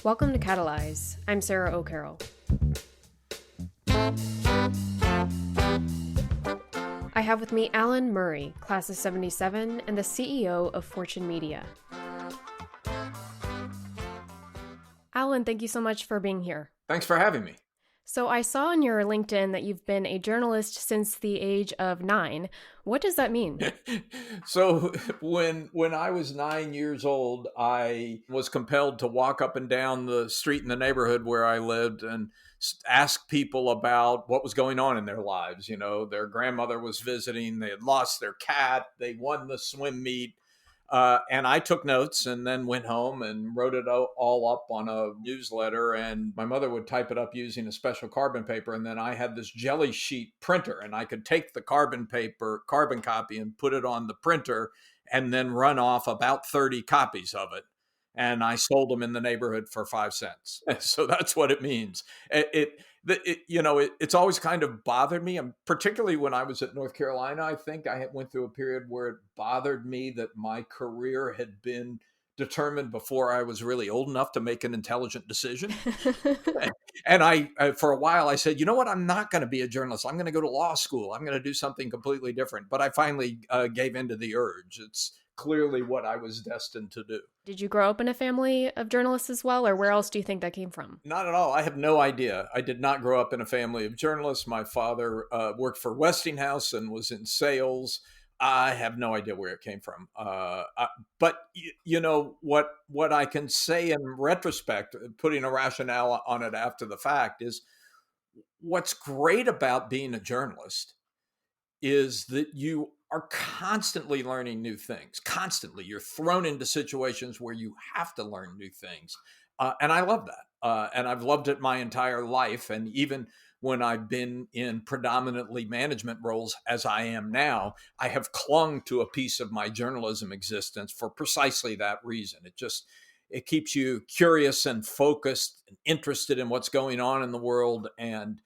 Welcome to Catalyze. I'm Sarah O'Carroll. I have with me Alan Murray, class of 77, and the CEO of Fortune Media. Alan, thank you so much for being here. Thanks for having me. So I saw on your LinkedIn that you've been a journalist since the age of 9. What does that mean? So when I was 9 years old, I was compelled to walk up and down the street in the neighborhood where I lived and ask people about what was going on in their lives. You know, their grandmother was visiting, they had lost their cat, they won the swim meet. And I took notes and then went home and wrote it all up on a newsletter. And my mother would type it up using a special carbon paper. And then I had this jelly sheet printer, and I could take the carbon copy and put it on the printer and then run off about 30 copies of it. And I sold them in the neighborhood for 5 cents. So that's what it means. It's always kind of bothered me, and particularly when I was at North Carolina. I think I went through a period where it bothered me that my career had been determined before I was really old enough to make an intelligent decision. And I, for a while, I said, you know what? I'm not going to be a journalist. I'm going to go to law school. I'm going to do something completely different. But I finally gave into the urge. It's clearly what I was destined to do. Did you grow up in a family of journalists as well, or where else do you think that came from? Not at all. I have no idea. I did not grow up in a family of journalists. My father worked for Westinghouse and was in sales. I have no idea where it came from. But you know what I can say in retrospect, putting a rationale on it after the fact, is what's great about being a journalist is that you are constantly learning new things. Constantly. You're thrown into situations where you have to learn new things. And I love that. And I've loved it my entire life. And even when I've been in predominantly management roles, as I am now, I have clung to a piece of my journalism existence for precisely that reason. It keeps you curious and focused and interested in what's going on in the world, and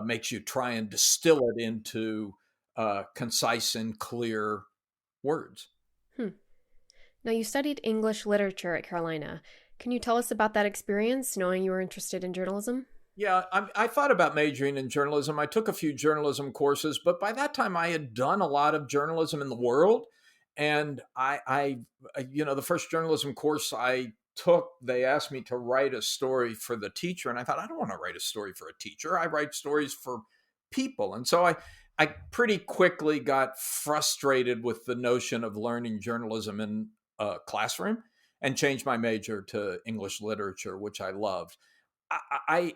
makes you try and distill it into concise and clear words. Now, you studied English literature at Carolina. Can you tell us about that experience, knowing you were interested in journalism? Yeah, I thought about majoring in journalism. I took a few journalism courses, but by that time I had done a lot of journalism in the world. And the first journalism course I took, they asked me to write a story for the teacher. And I thought, I don't want to write a story for a teacher. I write stories for people. And so I pretty quickly got frustrated with the notion of learning journalism in a classroom and changed my major to English literature, which I loved. And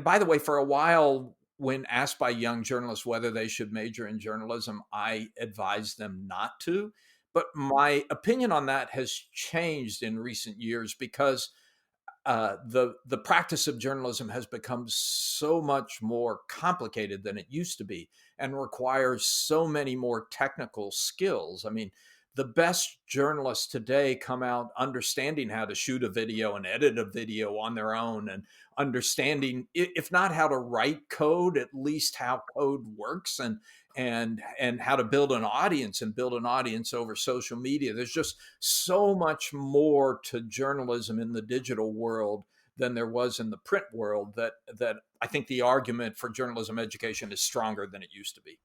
by the way, for a while, when asked by young journalists whether they should major in journalism, I advised them not to. But my opinion on that has changed in recent years because the practice of journalism has become so much more complicated than it used to be and requires so many more technical skills. I mean, the best journalists today come out understanding how to shoot a video and edit a video on their own, and understanding, if not how to write code, at least how code works, and how to build an audience over social media. There's just so much more to journalism in the digital world than there was in the print world that I think the argument for journalism education is stronger than it used to be.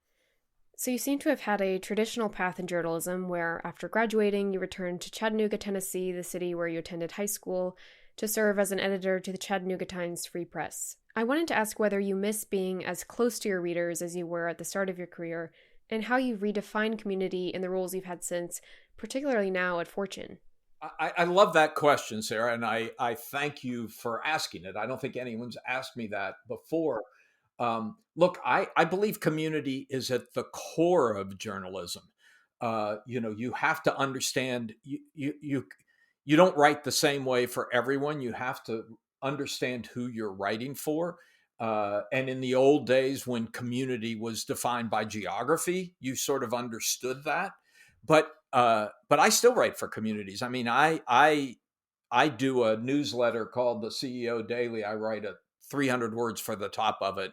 So you seem to have had a traditional path in journalism where, after graduating, you returned to Chattanooga, Tennessee, the city where you attended high school, to serve as an editor to the Chattanooga Times Free Press. I wanted to ask whether you miss being as close to your readers as you were at the start of your career, and how you've redefined community in the roles you've had since, particularly now at Fortune. I love that question, Sarah, and I thank you for asking it. I don't think anyone's asked me that before. Look, I believe community is at the core of journalism. You have to understand, you don't write the same way for everyone. You have to understand who you're writing for. And in the old days, when community was defined by geography, you sort of understood that. But I still write for communities. I mean, I do a newsletter called the CEO Daily. I write 300 words for the top of it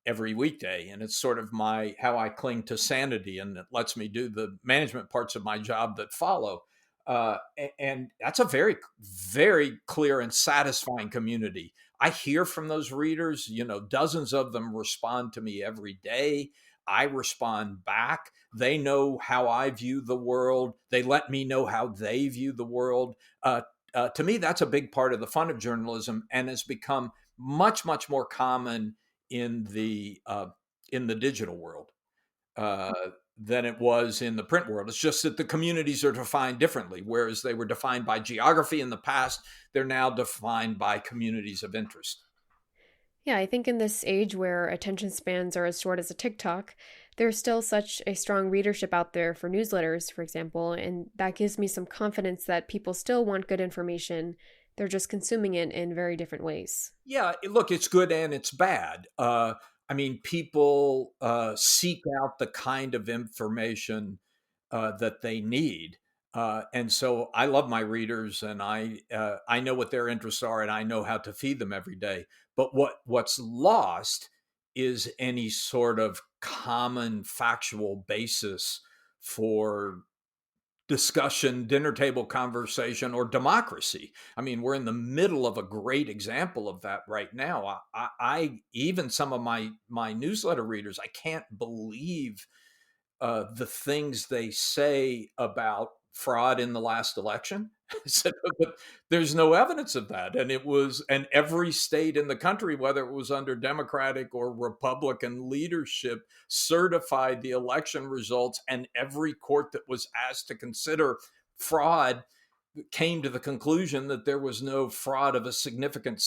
every weekday, and it's sort of how I cling to sanity, and it lets me do the management parts of my job that follow. And that's a very, very clear and satisfying community. I hear from those readers, dozens of them respond to me every day. I respond back. They know how I view the world. They let me know how they view the world. To me, that's a big part of the fun of journalism, and has become much, much more common in the digital world uh, than it was in the print world. It's just that the communities are defined differently. Whereas they were defined by geography in the past, they're now defined by communities of interest. Yeah, I think in this age where attention spans are as short as a TikTok, there's still such a strong readership out there for newsletters, for example, and that gives me some confidence that people still want good information. They're just consuming it in very different ways. Yeah, look, it's good and it's bad. I mean, people seek out the kind of information that they need. And so I love my readers, and I know what their interests are, and I know how to feed them every day. But what's lost is any sort of common factual basis for discussion, dinner table conversation, or democracy. I mean, we're in the middle of a great example of that right now. I even some of my newsletter readers, I can't believe the things they say about fraud in the last election. So, but there's no evidence of that. And every state in the country, whether it was under Democratic or Republican leadership, certified the election results. And every court that was asked to consider fraud came to the conclusion that there was no fraud of a significant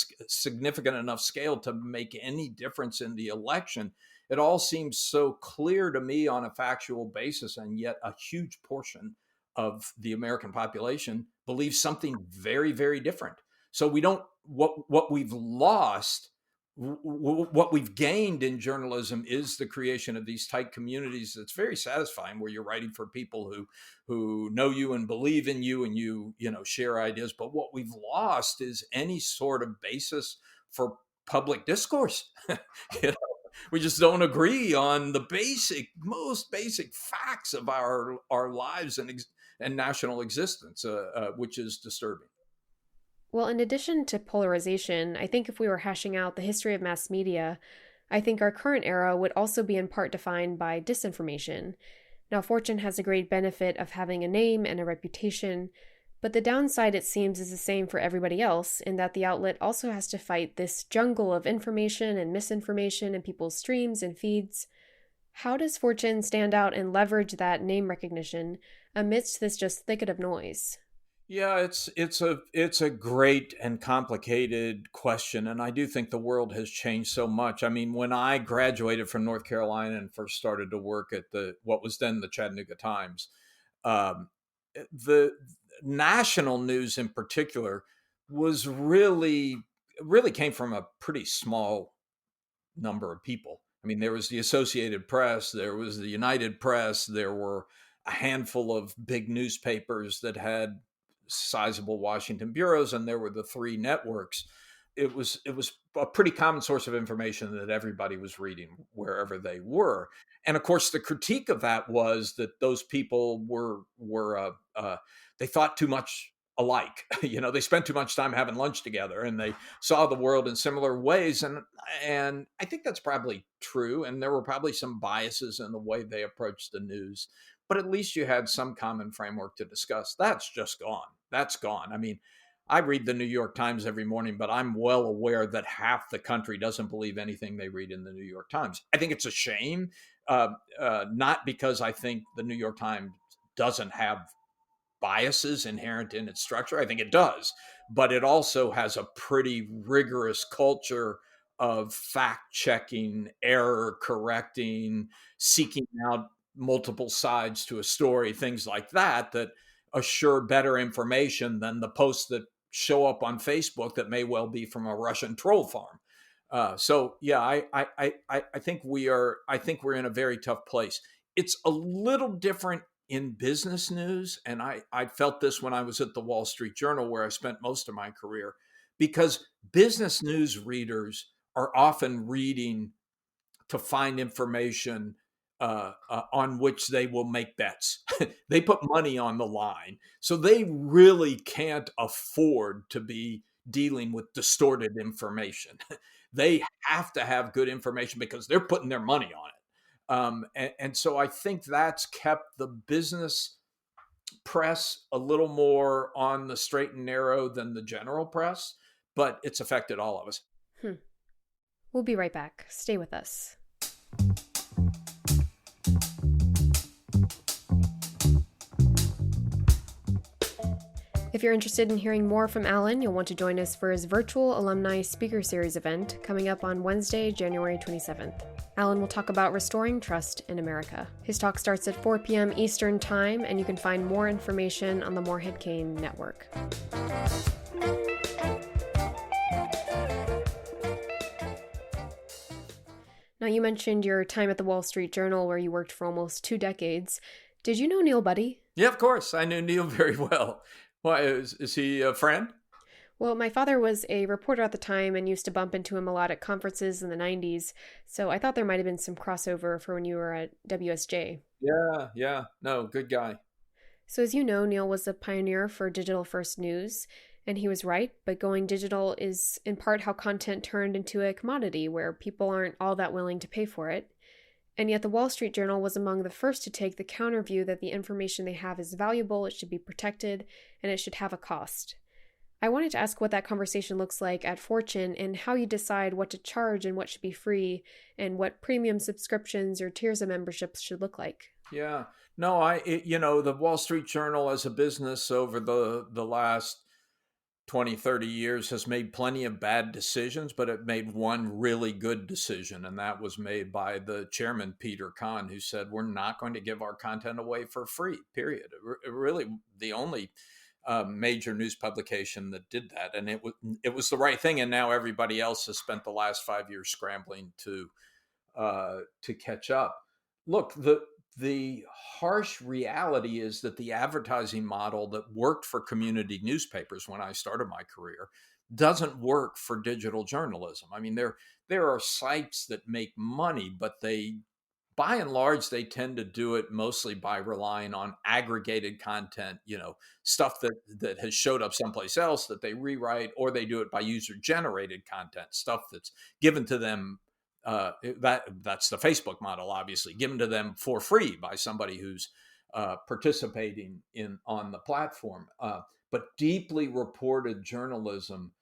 enough scale to make any difference in the election. It all seems so clear to me on a factual basis, and yet a huge portion of the American population believes something very, very different. So we don't what we've lost, what we've gained in journalism is the creation of these tight communities. That's very satisfying, where you're writing for people who know you and believe in you, and share ideas. But what we've lost is any sort of basis for public discourse. you know we just don't agree on the most basic facts of our lives and national existence, which is disturbing. Well, in addition to polarization, I think if we were hashing out the history of mass media, I think our current era would also be in part defined by disinformation. Now, Fortune has a great benefit of having a name and a reputation, but the downside, it seems, is the same for everybody else, in that the outlet also has to fight this jungle of information and misinformation in people's streams and feeds. How does Fortune stand out and leverage that name recognition amidst this just thicket of noise? Yeah, it's a great and complicated question, and I do think the world has changed so much. I mean, when I graduated from North Carolina and first started to work at what was then the Chattanooga Times, um, the national news in particular was really came from a pretty small number of people. I mean, there was the Associated Press, there was the United Press, there were a handful of big newspapers that had sizable Washington bureaus, and there were the three networks. It was a pretty common source of information that everybody was reading wherever they were. And of course, the critique of that was that those people they thought too much alike. They spent too much time having lunch together, and they saw the world in similar ways. And I think that's probably true. And there were probably some biases in the way they approached the news, but at least you had some common framework to discuss. That's just gone. That's gone. I mean, I read the New York Times every morning, but I'm well aware that half the country doesn't believe anything they read in the New York Times. I think it's a shame, not because I think the New York Times doesn't have biases inherent in its structure. I think it does, but it also has a pretty rigorous culture of fact checking, error correcting, seeking out multiple sides to a story, things like that assure better information than the posts that show up on Facebook that may well be from a Russian troll farm. So yeah, I think we're in a very tough place. It's a little different in business news, and I felt this when I was at the Wall Street Journal, where I spent most of my career, because business news readers are often reading to find information on which they will make bets. They put money on the line. So they really can't afford to be dealing with distorted information. They have to have good information because they're putting their money on it. And so I think that's kept the business press a little more on the straight and narrow than the general press, but it's affected all of us. We'll be right back. Stay with us. If you're interested in hearing more from Alan, you'll want to join us for his virtual alumni speaker series event coming up on Wednesday, January 27th. Alan will talk about restoring trust in America. His talk starts at 4 p.m. Eastern Time, and you can find more information on the Morehead-Cain Network. Now, you mentioned your time at the Wall Street Journal, where you worked for almost 2 decades. Did you know Neil Buddy? Yeah, of course. I knew Neil very well. Why, is he a friend? Well, my father was a reporter at the time and used to bump into him a lot at conferences in the 90s, so I thought there might have been some crossover for when you were at WSJ. Yeah. No, good guy. So as you know, Neil was a pioneer for digital-first news, and he was right, but going digital is in part how content turned into a commodity where people aren't all that willing to pay for it. And yet the Wall Street Journal was among the first to take the counter view that the information they have is valuable, it should be protected, and it should have a cost. I wanted to ask what that conversation looks like at Fortune and how you decide what to charge and what should be free and what premium subscriptions or tiers of memberships should look like. Yeah. No, the Wall Street Journal as a business over the last 20, 30 years has made plenty of bad decisions, but it made one really good decision. And that was made by the chairman, Peter Kahn, who said, we're not going to give our content away for free, period. Really the only major news publication that did that. And it was the right thing. And now everybody else has spent the last 5 years scrambling to catch up. Look, the harsh reality is that the advertising model that worked for community newspapers when I started my career doesn't work for digital journalism. I mean, there are sites that make money, but by and large, they tend to do it mostly by relying on aggregated content, stuff that has showed up someplace else that they rewrite, or they do it by user-generated content, stuff that's given to them. That's the Facebook model, obviously, given to them for free by somebody who's participating on the platform. But deeply reported journalism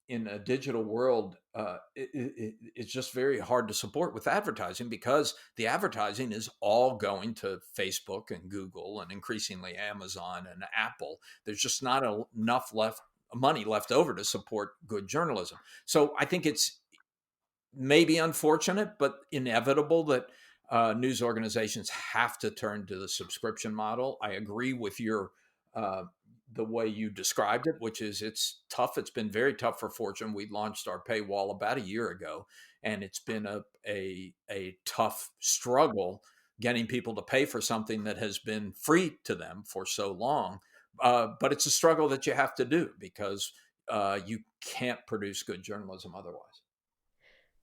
in a digital world, it's just very hard to support with advertising because the advertising is all going to Facebook and Google and increasingly Amazon and Apple. There's just not enough money left over to support good journalism. So I think it's maybe unfortunate, but inevitable that news organizations have to turn to the subscription model. I agree with the way you described it, which is it's tough. It's been very tough for Fortune. We launched our paywall about a year ago, and it's been a tough struggle getting people to pay for something that has been free to them for so long. But it's a struggle that you have to do because you can't produce good journalism otherwise.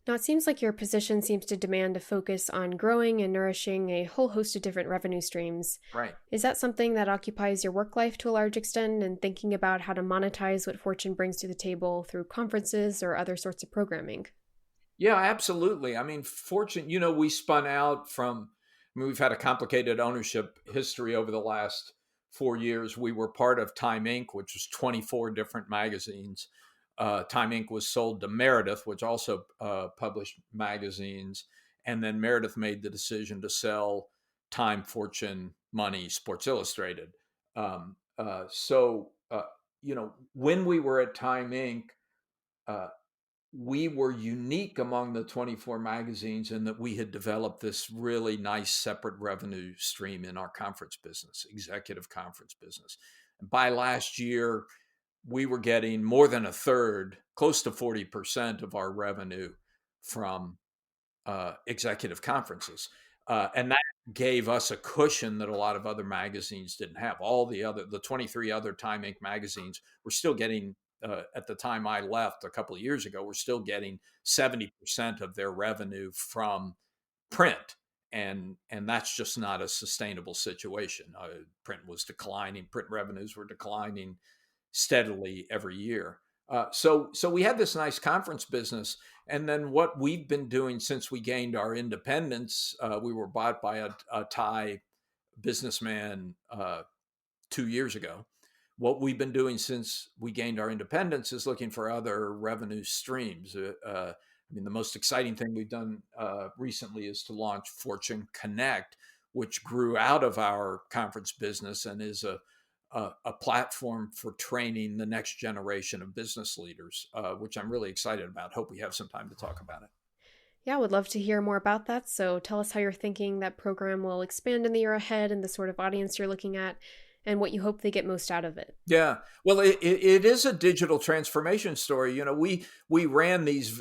Now, it seems like your position seems to demand a focus on growing and nourishing a whole host of different revenue streams. Right. Is that something that occupies your work life to a large extent, and thinking about how to monetize what Fortune brings to the table through conferences or other sorts of programming? Yeah, absolutely. I mean, Fortune, we spun out we've had a complicated ownership history over the last 4 years. We were part of Time Inc., which was 24 different magazines. Time Inc. was sold to Meredith, which also published magazines. And then Meredith made the decision to sell Time, Fortune, Money, Sports Illustrated. When we were at Time Inc., we were unique among the 24 magazines in that we had developed this really nice separate revenue stream in our conference business, executive conference business. And by last year, we were getting more than a third, close to 40% of our revenue from executive conferences. And that gave us a cushion that a lot of other magazines didn't have. The 23 other Time Inc. magazines were still getting, at the time I left a couple of years ago, we're still getting 70% of their revenue from print. and that's just not a sustainable situation. Print was declining, print revenues were declining steadily every year. So we had this nice conference business, and then what we've been doing since we gained our independence, we were bought by a Thai businessman 2 years ago. What we've been doing since we gained our independence is looking for other revenue streams. I mean, the most exciting thing we've done recently is to launch Fortune Connect, which grew out of our conference business and is a platform for training the next generation of business leaders, which I'm really excited about. Hope we have some time to talk about it. Yeah, would love to hear more about that. So tell us how you're thinking that program will expand in the year ahead and the sort of audience you're looking at and what you hope they get most out of it. Yeah, well, it is a digital transformation story. You know, we ran these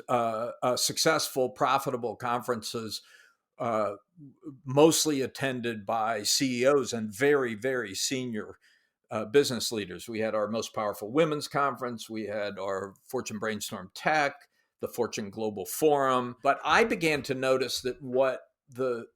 successful, profitable conferences, uh, mostly attended by CEOs and very, very senior business leaders. We had our most powerful women's conference. We had our Fortune Brainstorm Tech, the Fortune Global Forum. But I began to notice that what the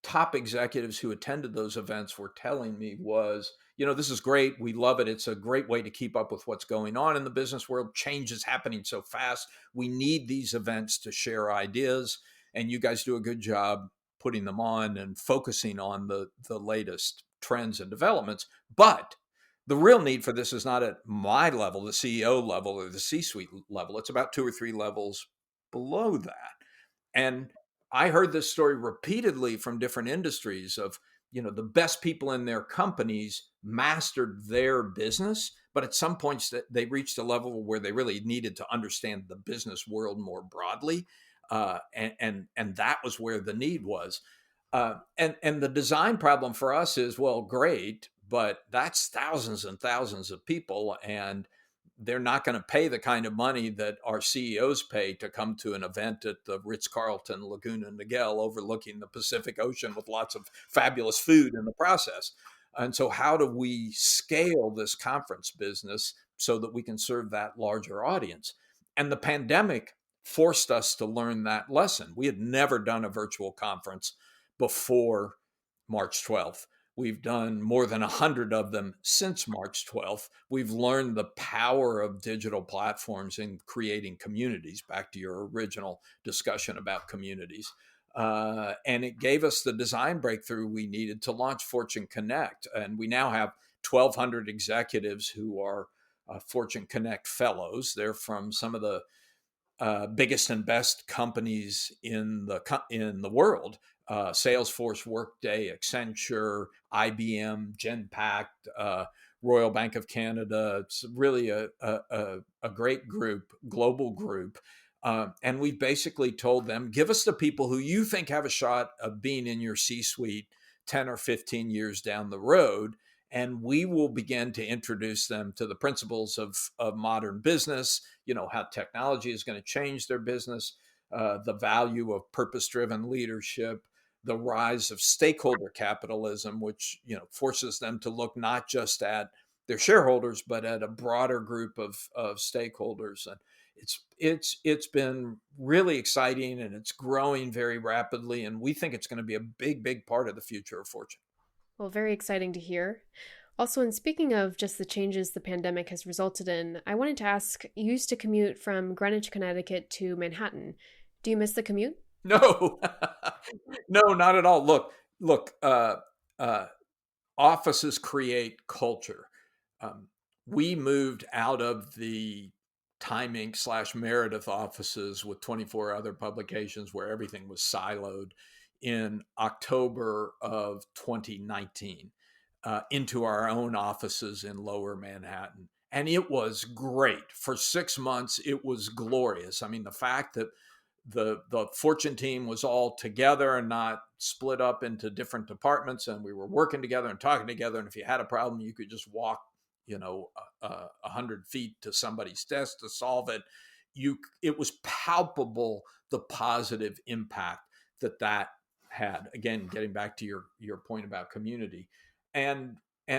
top executives who attended those events were telling me was, you know, this is great. We love it. It's a great way to keep up with what's going on in the business world. Change is happening so fast. We need these events to share ideas, and you guys do a good job putting them on and focusing on the latest trends and developments. But the real need for this is not at my level, the CEO level or the C-suite level. It's about 2 or 3 levels below that. And I heard this story repeatedly from different industries of, you know, the best people in their companies mastered their business, but at some points that they reached a level where they really needed to understand the business world more broadly, and that was where the need was. And the design problem for us is, well, great, but that's thousands and thousands of people, and they're not going to pay the kind of money that our CEOs pay to come to an event at the Ritz-Carlton Laguna Niguel overlooking the Pacific Ocean with lots of fabulous food in the process. And so how do we scale this conference business so that we can serve that larger audience? And the pandemic forced us to learn that lesson. We had never done a virtual conference before March 12th. We've done more than 100 of them since March 12th. We've learned the power of digital platforms in creating communities, back to your original discussion about communities. And it gave us the design breakthrough we needed to launch Fortune Connect. And we now have 1,200 executives who are Fortune Connect fellows. They're from some of the biggest and best companies in the world. Salesforce, Workday, Accenture, IBM, Genpact, Royal Bank of Canada. It's really a great group, global group. And we basically told them, give us the people who you think have a shot of being in your C-suite 10 or 15 years down the road, and we will begin to introduce them to the principles of modern business, you know, how technology is going to change their business, the value of purpose-driven leadership, the rise of stakeholder capitalism, which, you know, forces them to look not just at their shareholders, but at a broader group of stakeholders. And it's been really exciting, and it's growing very rapidly. And we think it's going to be a big, big part of the future of Fortune. Well, very exciting to hear. Also, in speaking of just the changes the pandemic has resulted in, I wanted to ask, you used to commute from Greenwich, Connecticut to Manhattan. Do you miss the commute? No, no, not at all. Look. Uh, Offices create culture. Um, we moved out of the Time Inc. / Meredith offices with 24 other publications where everything was siloed in October of 2019 into our own offices in Lower Manhattan. And it was great. For 6 months, it was glorious. I mean, the fact that the Fortune team was all together and not split up into different departments, and we were working together and talking together. And if you had a problem, you could just walk, you know, 100 feet to somebody's desk to solve it. It was palpable, the positive impact that had. Again, getting back to your point about community, and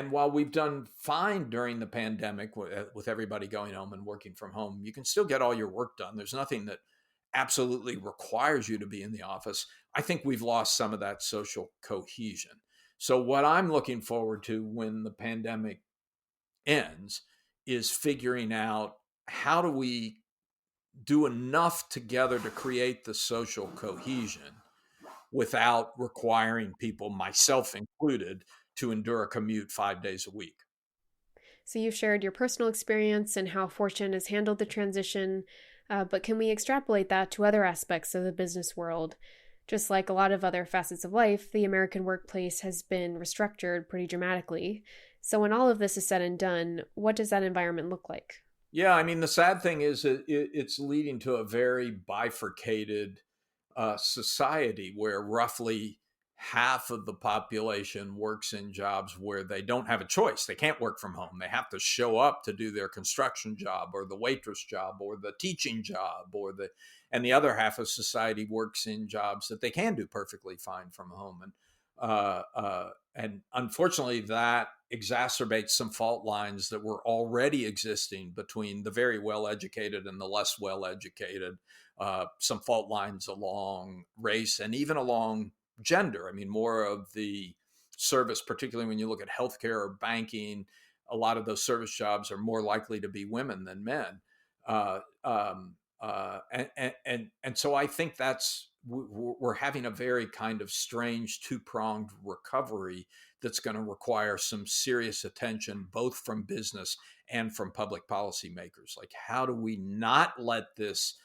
while we've done fine during the pandemic with everybody going home and working from home, you can still get all your work done. There's nothing that absolutely requires you to be in the office, I think we've lost some of that social cohesion. So what I'm looking forward to when the pandemic ends is figuring out how do we do enough together to create the social cohesion without requiring people, myself included, to endure a commute 5 days a week. So you've shared your personal experience and how Fortune has handled the transition, but can we extrapolate that to other aspects of the business world? Just like a lot of other facets of life, the American workplace has been restructured pretty dramatically. So when all of this is said and done, what does that environment look like? Yeah, I mean, the sad thing is it's leading to a very bifurcated society where roughly half of the population works in jobs where they don't have a choice. They can't work from home. They have to show up to do their construction job or the waitress job or the teaching job and the other half of society works in jobs that they can do perfectly fine from home. And unfortunately, that exacerbates some fault lines that were already existing between the very well-educated and the less well-educated. Some fault lines along race and even along gender. I mean, more of the service, particularly when you look at healthcare or banking, a lot of those service jobs are more likely to be women than men. And so I think we're having a very kind of strange two-pronged recovery that's going to require some serious attention, both from business and from public policymakers. Like, how do we not let this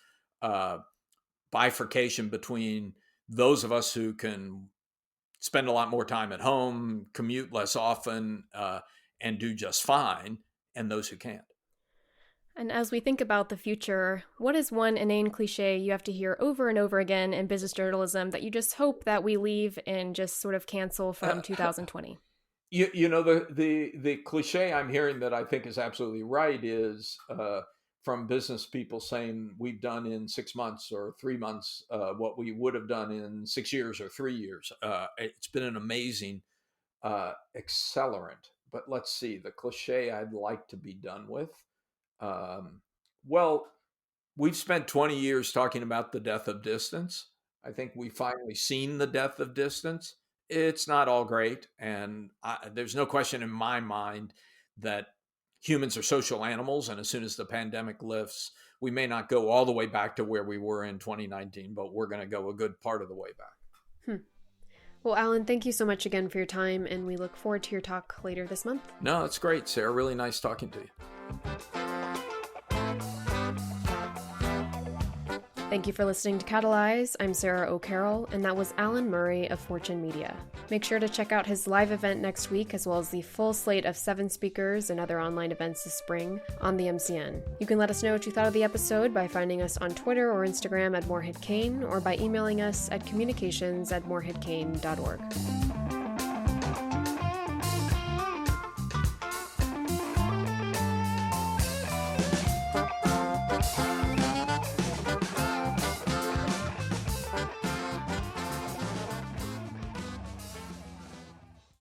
bifurcation between those of us who can spend a lot more time at home, commute less often, and do just fine, and those who can't? And as we think about the future, what is one inane cliche you have to hear over and over again in business journalism that you just hope that we leave and just sort of cancel from 2020? You know, the cliche I'm hearing that I think is absolutely right is from business people saying we've done in 6 months or 3 months what we would have done in 6 years or 3 years. It's been an amazing accelerant. But let's see, the cliche I'd like to be done with. Well, we've spent 20 years talking about the death of distance. I think we've finally seen the death of distance. It's not all great. And there's no question in my mind that humans are social animals. And as soon as the pandemic lifts, we may not go all the way back to where we were in 2019, but we're going to go a good part of the way back. Well, Alan, thank you so much again for your time, and we look forward to your talk later this month. No, it's great, Sarah. Really nice talking to you. Thank you for listening to Catalyze. I'm Sarah O'Carroll, and that was Alan Murray of Fortune Media. Make sure to check out his live event next week, as well as the full slate of 7 speakers and other online events this spring on the MCN. You can let us know what you thought of the episode by finding us on Twitter or Instagram at Morehead-Cain, or by emailing us at communications@moreheadcain.org.